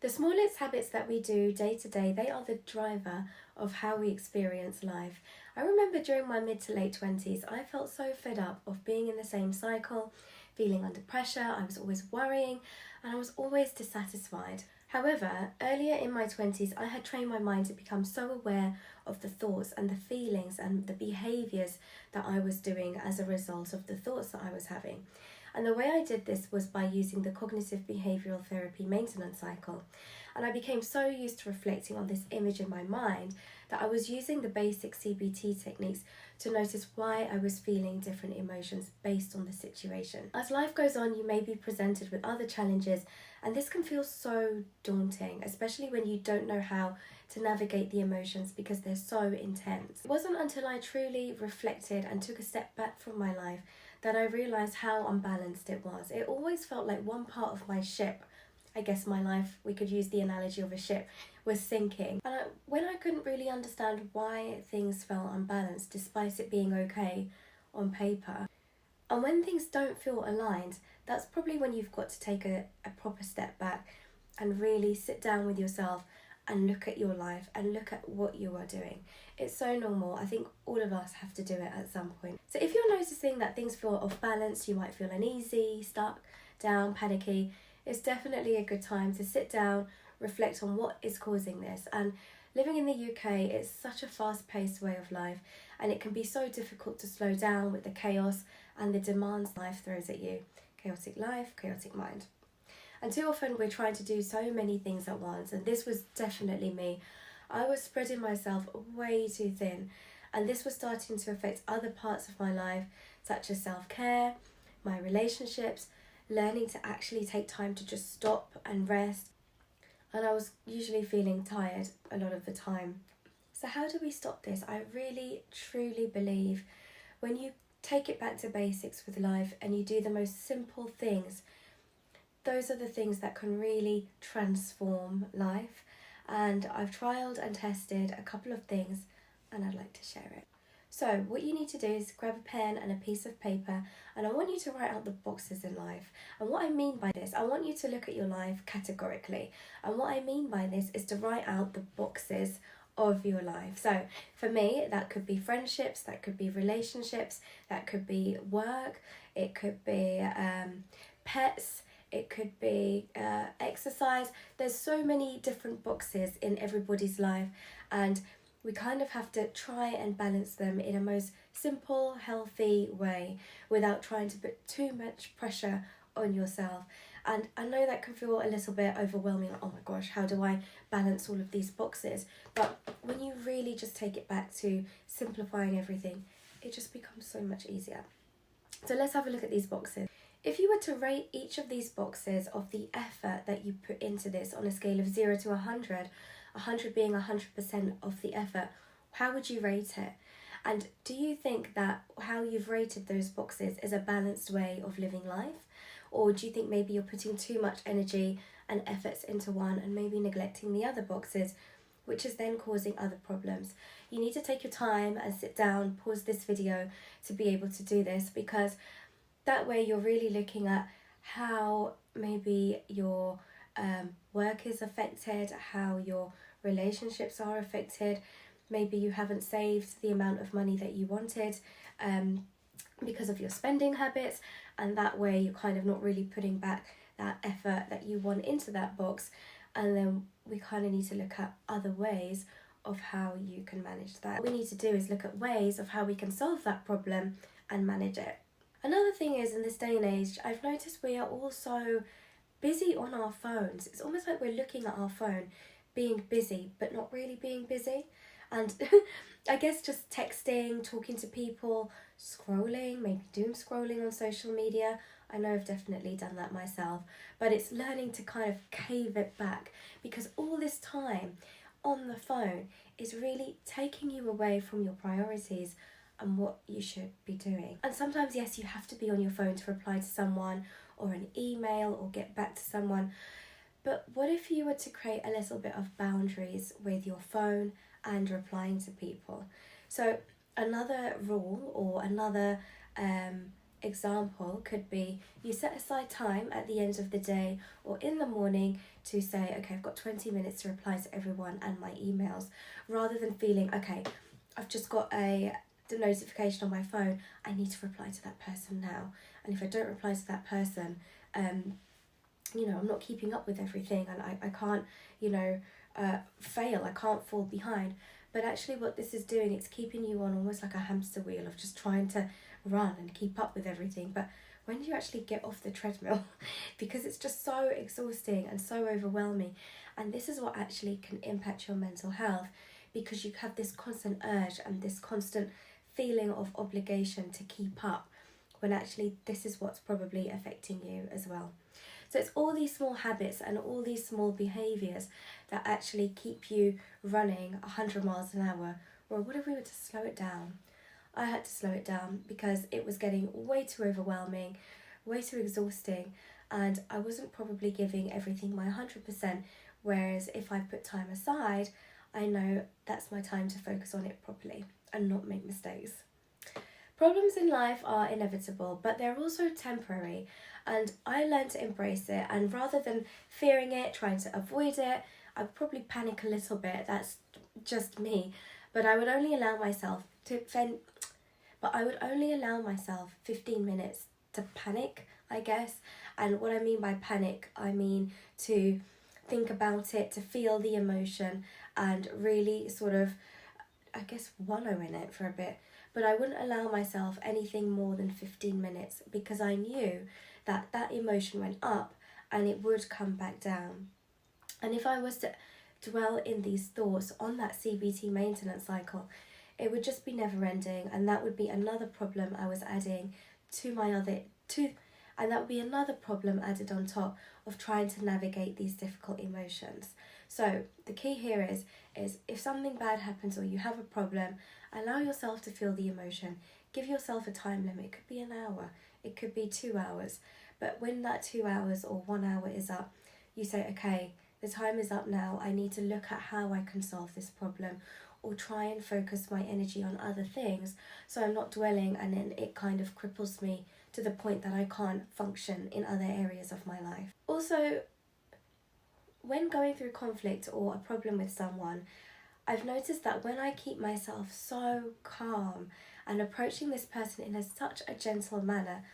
The smallest habits that we do day to day, they are the driver of how we experience life. I remember during my mid to late 20s, I felt so fed up of being in the same cycle, feeling under pressure, I was always worrying, and I was always dissatisfied. However, earlier in my 20s, I had trained my mind to become so aware of the thoughts and the feelings and the behaviours that I was doing as a result of the thoughts that I was having. And the way I did this was by using the Cognitive Behavioural Therapy maintenance cycle. And I became so used to reflecting on this image in my mind that I was using the basic CBT techniques to notice why I was feeling different emotions based on the situation. As life goes on, you may be presented with other challenges, and this can feel so daunting, especially when you don't know how to navigate the emotions because they're so intense. It wasn't until I truly reflected and took a step back from my life that I realised how unbalanced it was. It always felt like one part of my ship, I guess my life, we could use the analogy of a ship, was sinking. And when I couldn't really understand why things felt unbalanced despite it being okay on paper, and when things don't feel aligned, that's probably when you've got to take a proper step back and really sit down with yourself and look at your life and look at what you are doing. It's so normal. I think all of us have to do it at some point. So if you're noticing that things feel off balance, you might feel uneasy, stuck, down, panicky, it's definitely a good time to sit down, reflect on what is causing this. And living in the UK, it's such a fast-paced way of life, and it can be so difficult to slow down with the chaos and the demands life throws at you. Chaotic life, chaotic mind. And too often we're trying to do so many things at once, and this was definitely me. I was spreading myself way too thin, and this was starting to affect other parts of my life, such as self-care, my relationships, learning to actually take time to just stop and rest. And I was usually feeling tired a lot of the time. So how do we stop this? I really, truly believe when you take it back to basics with life and you do the most simple things, those are the things that can really transform life. And I've trialed and tested a couple of things, and I'd like to share it. So what you need to do is grab a pen and a piece of paper, and I want you to write out the boxes in life. And what I mean by this, I want you to look at your life categorically. And what I mean by this is to write out the boxes of your life. So for me, that could be friendships, that could be relationships, that could be work, it could be pets, it could be exercise. There's so many different boxes in everybody's life, and we kind of have to try and balance them in a most simple, healthy way without trying to put too much pressure on yourself. And I know that can feel a little bit overwhelming, like, oh my gosh, how do I balance all of these boxes? But when you really just take it back to simplifying everything, it just becomes so much easier. So let's have a look at these boxes. If you were to rate each of these boxes of the effort that you put into this on a scale of 0 to 100, 100 being 100% of the effort, how would you rate it? And do you think that how you've rated those boxes is a balanced way of living life? Or do you think maybe you're putting too much energy and efforts into one and maybe neglecting the other boxes, which is then causing other problems? You need to take your time and sit down, pause this video to be able to do this, because that way you're really looking at how maybe your work is affected, how your relationships are affected. Maybe you haven't saved the amount of money that you wanted because of your spending habits, and that way you're kind of not really putting back that effort that you want into that box. And then we kind of need to look at other ways of how you can manage that. What we need to do is look at ways of how we can solve that problem and manage it. Another thing is, in this day and age, I've noticed we are all so busy on our phones. It's almost like we're looking at our phone, being busy, but not really being busy. And I guess just texting, talking to people, scrolling, maybe doom scrolling on social media. I know I've definitely done that myself, but it's learning to kind of cave it back, because all this time on the phone is really taking you away from your priorities and what you should be doing. And sometimes, yes, you have to be on your phone to reply to someone or an email or get back to someone. But what if you were to create a little bit of boundaries with your phone and replying to people? So another rule or another example could be you set aside time at the end of the day or in the morning to say, okay, I've got 20 minutes to reply to everyone and my emails, rather than feeling, okay, I've just got the notification on my phone, I need to reply to that person now. And if I don't reply to that person, I'm not keeping up with everything, and I can't, fail, I can't fall behind. But actually what this is doing, it's keeping you on almost like a hamster wheel of just trying to run and keep up with everything. But when do you actually get off the treadmill? Because it's just so exhausting and so overwhelming. And this is what actually can impact your mental health, because you have this constant urge and this constant feeling of obligation to keep up, when actually this is what's probably affecting you as well. So it's all these small habits and all these small behaviours that actually keep you running 100 miles an hour. Or what if we were to slow it down? I had to slow it down because it was getting way too overwhelming, way too exhausting, and I wasn't probably giving everything my 100%, whereas if I put time aside, I know that's my time to focus on it properly and not make mistakes. Problems in life are inevitable, but they're also temporary, and I learned to embrace it, and rather than fearing it, trying to avoid it, I would probably panic a little bit. That's just me, but I would only allow myself 15 minutes to panic, I guess. And what I mean by panic, I mean to think about it, to feel the emotion, and really sort of, I guess, wallow in it for a bit. But I wouldn't allow myself anything more than 15 minutes, because I knew that that emotion went up and it would come back down. And if I was to dwell in these thoughts on that CBT maintenance cycle, it would just be never ending, and that would be another problem I was adding and that would be another problem added on top of trying to navigate these difficult emotions. So the key here is if something bad happens or you have a problem, allow yourself to feel the emotion. Give yourself a time limit. It could be an hour, it could be 2 hours. But when that 2 hours or 1 hour is up, you say, okay, the time is up now. I need to look at how I can solve this problem, or try and focus my energy on other things so I'm not dwelling and then it kind of cripples me to the point that I can't function in other areas of my life. Also, when going through conflict or a problem with someone, I've noticed that when I keep myself so calm and approaching this person in such a gentle manner,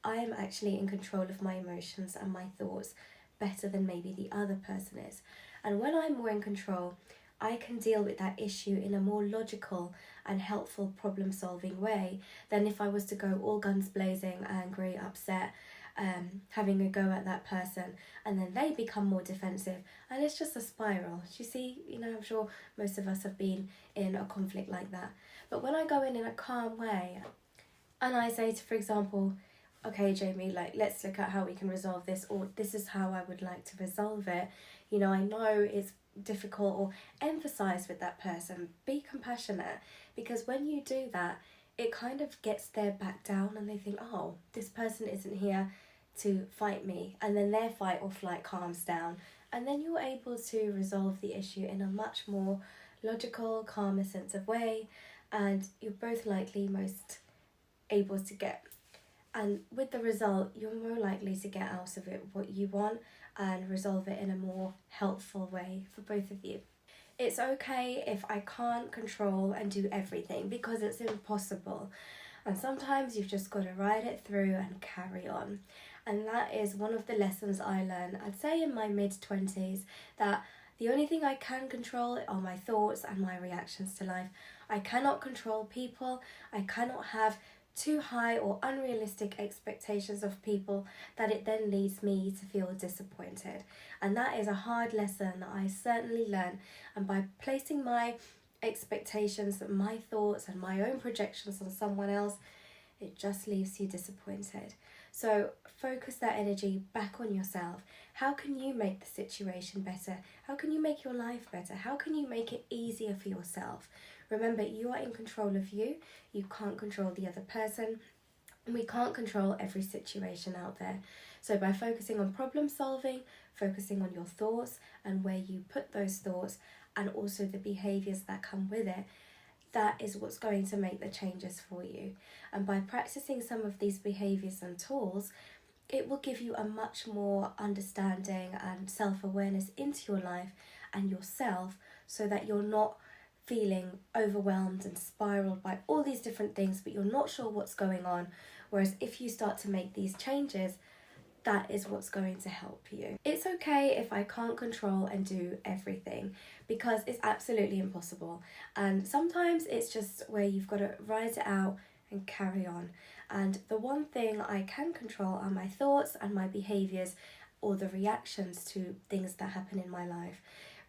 I am actually in control of my emotions and my thoughts better than maybe the other person is. And when I'm more in control, I can deal with that issue in a more logical and helpful problem-solving way than if I was to go all guns blazing, angry, upset, having a go at that person, and then they become more defensive, and it's just a spiral. Do you see? I'm sure most of us have been in a conflict like that. But when I go in a calm way, and I say, for example, okay, Jamie, let's look at how we can resolve this, or this is how I would like to resolve it. I know it's difficult, or emphasize with that person, be compassionate, because when you do that, it kind of gets their back down and they think, oh, this person isn't here to fight me, and then their fight or flight calms down, and then you're able to resolve the issue in a much more logical, calmer sense of way, and you're both likely most able to get, and with the result, you're more likely to get out of it what you want and resolve it in a more helpful way for both of you. It's okay if I can't control and do everything, because it's impossible. And sometimes you've just got to ride it through and carry on. And that is one of the lessons I learned, I'd say in my mid-20s, that the only thing I can control are my thoughts and my reactions to life. I cannot control people. I cannot have too high or unrealistic expectations of people that it then leads me to feel disappointed. And that is a hard lesson that I certainly learned. And by placing my expectations, my thoughts and my own projections on someone else, it just leaves you disappointed. So focus that energy back on yourself. How can you make the situation better? How can you make your life better? How can you make it easier for yourself? Remember, you are in control of you. You can't control the other person. And we can't control every situation out there. So by focusing on problem solving, focusing on your thoughts and where you put those thoughts, and also the behaviours that come with it, that is what's going to make the changes for you. And by practicing some of these behaviours and tools, it will give you a much more understanding and self-awareness into your life and yourself, so that you're not feeling overwhelmed and spiraled by all these different things, but you're not sure what's going on. Whereas if you start to make these changes, that is what's going to help you. It's okay if I can't control and do everything, because it's absolutely impossible. And sometimes it's just where you've got to write it out and carry on. And the one thing I can control are my thoughts and my behaviours, or the reactions to things that happen in my life.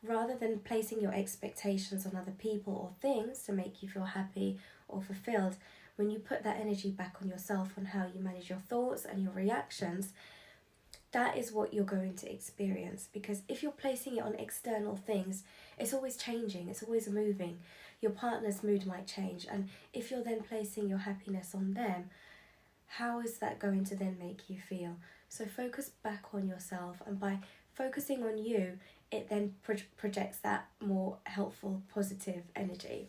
Rather than placing your expectations on other people or things to make you feel happy or fulfilled, when you put that energy back on yourself, on how you manage your thoughts and your reactions, that is what you're going to experience. Because if you're placing it on external things, it's always changing, it's always moving. Your partner's mood might change, and if you're then placing your happiness on them, how is that going to then make you feel? So focus back on yourself, and by focusing on you, it then projects that more helpful, positive energy.